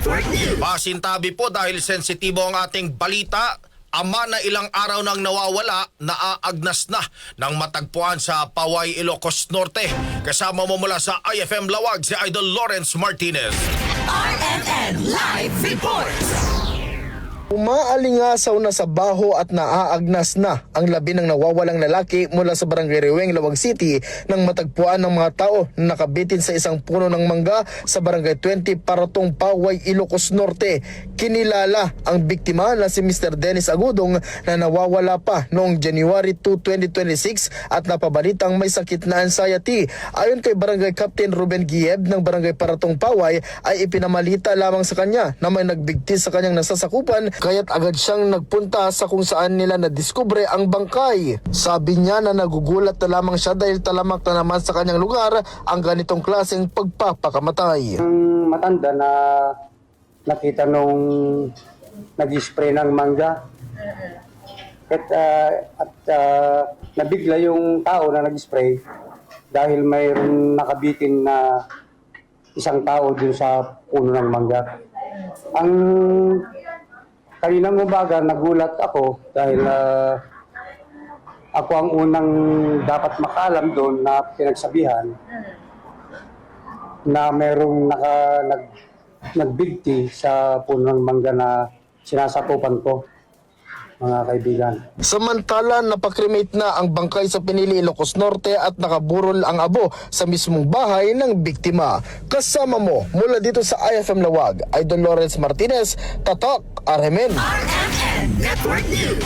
Network News. Pasintabi po dahil sensitibo ang ating balita. Ama na ilang araw nang nawawala, naaagnas na ng matagpuan sa Paway, Ilocos Norte. Kasama mo mula sa IFM Lawag si Idol Lawrence Martinez. RMN Live Reports. Umaalingasaw na sa baho at naaagnas na ang labi ng nawawalang lalaki mula sa Barangay Reweng, Lawag City nang matagpuan ng mga tao na nakabitin sa isang puno ng mangga sa Barangay 20 Paratong, Paway, Ilocos Norte. Kinilala ang biktima na si Mr. Dennis Agudong na nawawala pa noong January 2, 2026 at napabalitang may sakit na anxiety. Ayon kay Barangay Captain Ruben Gieb ng Barangay Paratong, Paway ay ipinamalita lamang sa kanya na may nagbigtis sa kanyang nasasakupan kaya't agad siyang nagpunta sa kung saan nila nadiskubre ang bangkay. Sabi niya na nagugulat na lamang siya dahil talamak na naman sa kanyang lugar ang ganitong klaseng pagpapakamatay. Ang matanda na nakita nung nag-spray ng mangga at nabigla yung tao na nag-spray dahil mayroon nakabitin na isang tao dun sa puno ng mangga. Ang kaninang umaga nagulat ako dahil ako ang unang dapat makalam doon na pinagsabihan na merong nagbigti sa puno ng mangga na sinasakupan ko, mga kaibigan. Samantala, napakremate na ang bangkay sa Pinili, Ilocos Norte at nakaburol ang abo sa mismong bahay ng biktima. Kasama mo mula dito sa IFM Lawag, Idol Lawrence Martinez, Tatak, RMN. RMN Network News.